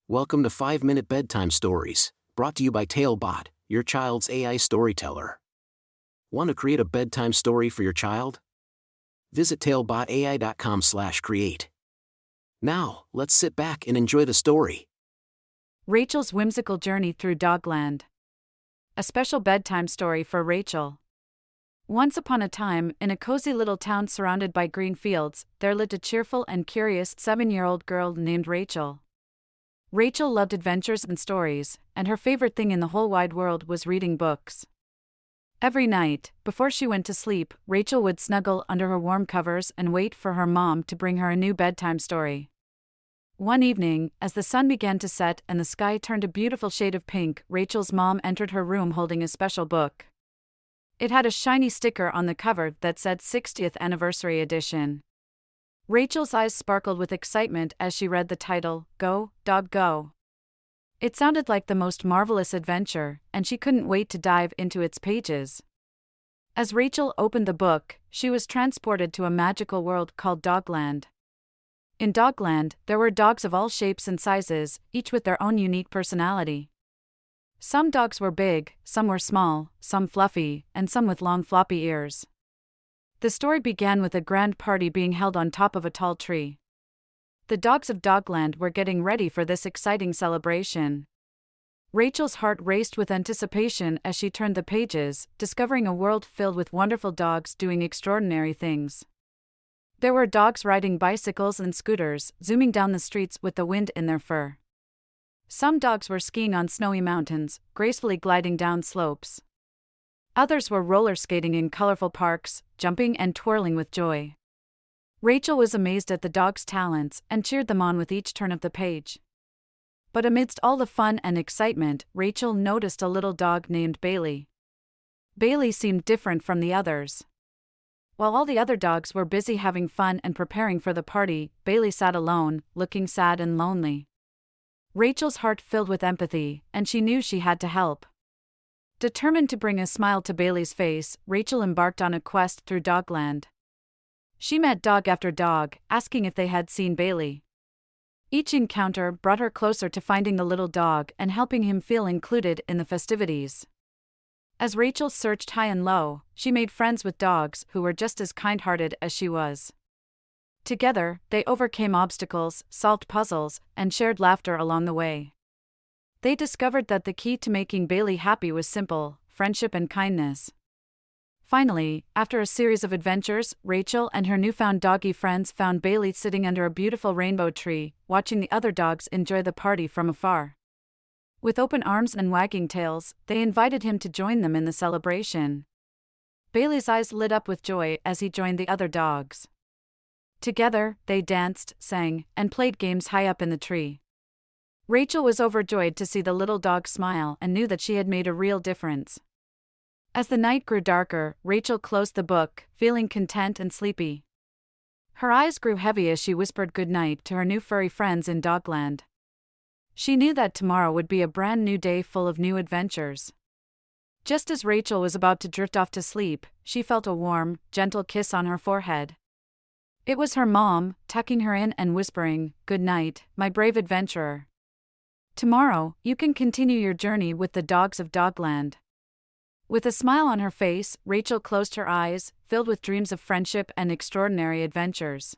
Welcome to 5-Minute Bedtime Stories, brought to you by TaleBot, your child's AI storyteller. Want to create a bedtime story for your child? Visit talebotai.com/create. Now, let's sit back and enjoy the story. Rachel's Whimsical Journey Through Dogland. A special bedtime story for Rachel. Once upon a time, in a cozy little town surrounded by green fields, there lived a cheerful and curious 7-year-old girl named Rachel. Rachel loved adventures and stories, and her favorite thing in the whole wide world was reading books. Every night, before she went to sleep, Rachel would snuggle under her warm covers and wait for her mom to bring her a new bedtime story. One evening, as the sun began to set and the sky turned a beautiful shade of pink, Rachel's mom entered her room holding a special book. It had a shiny sticker on the cover that said 60th Anniversary Edition. Rachel's eyes sparkled with excitement as she read the title, Go, Dog, Go. It sounded like the most marvelous adventure, and she couldn't wait to dive into its pages. As Rachel opened the book, she was transported to a magical world called Dogland. In Dogland, there were dogs of all shapes and sizes, each with their own unique personality. Some dogs were big, some were small, some fluffy, and some with long floppy ears. The story began with a grand party being held on top of a tall tree. The dogs of Dogland were getting ready for this exciting celebration. Rachel's heart raced with anticipation as she turned the pages, discovering a world filled with wonderful dogs doing extraordinary things. There were dogs riding bicycles and scooters, zooming down the streets with the wind in their fur. Some dogs were skiing on snowy mountains, gracefully gliding down slopes. Others were roller skating in colorful parks, jumping and twirling with joy. Rachel was amazed at the dogs' talents and cheered them on with each turn of the page. But amidst all the fun and excitement, Rachel noticed a little dog named Bailey. Bailey seemed different from the others. While all the other dogs were busy having fun and preparing for the party, Bailey sat alone, looking sad and lonely. Rachel's heart filled with empathy, and she knew she had to help. Determined to bring a smile to Bailey's face, Rachel embarked on a quest through Dogland. She met dog after dog, asking if they had seen Bailey. Each encounter brought her closer to finding the little dog and helping him feel included in the festivities. As Rachel searched high and low, she made friends with dogs who were just as kind-hearted as she was. Together, they overcame obstacles, solved puzzles, and shared laughter along the way. They discovered that the key to making Bailey happy was simple: friendship and kindness. Finally, after a series of adventures, Rachel and her newfound doggy friends found Bailey sitting under a beautiful rainbow tree, watching the other dogs enjoy the party from afar. With open arms and wagging tails, they invited him to join them in the celebration. Bailey's eyes lit up with joy as he joined the other dogs. Together, they danced, sang, and played games high up in the tree. Rachel was overjoyed to see the little dog smile and knew that she had made a real difference. As the night grew darker, Rachel closed the book, feeling content and sleepy. Her eyes grew heavy as she whispered goodnight to her new furry friends in Dogland. She knew that tomorrow would be a brand new day full of new adventures. Just as Rachel was about to drift off to sleep, she felt a warm, gentle kiss on her forehead. It was her mom, tucking her in and whispering, "Good night, my brave adventurer. Tomorrow, you can continue your journey with the dogs of Dogland." With a smile on her face, Rachel closed her eyes, filled with dreams of friendship and extraordinary adventures.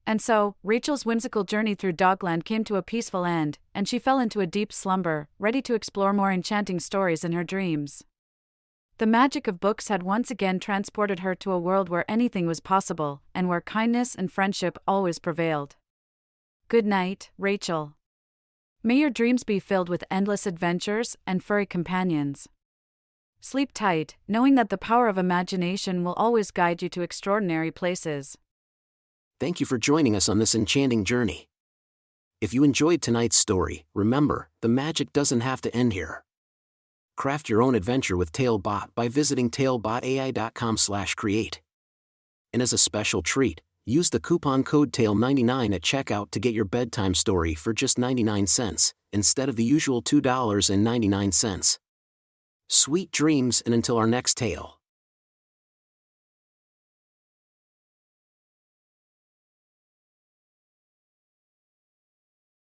And so, Rachel's whimsical journey through Dogland came to a peaceful end, and she fell into a deep slumber, ready to explore more enchanting stories in her dreams. The magic of books had once again transported her to a world where anything was possible, and where kindness and friendship always prevailed. Good night, Rachel. May your dreams be filled with endless adventures and furry companions. Sleep tight, knowing that the power of imagination will always guide you to extraordinary places. Thank you for joining us on this enchanting journey. If you enjoyed tonight's story, remember, the magic doesn't have to end here. Craft your own adventure with TaleBot by visiting talebotai.com/create. And as a special treat, use the coupon code TALE99 at checkout to get your bedtime story for just 99 cents, instead of the usual $2.99. Sweet dreams, and until our next tale.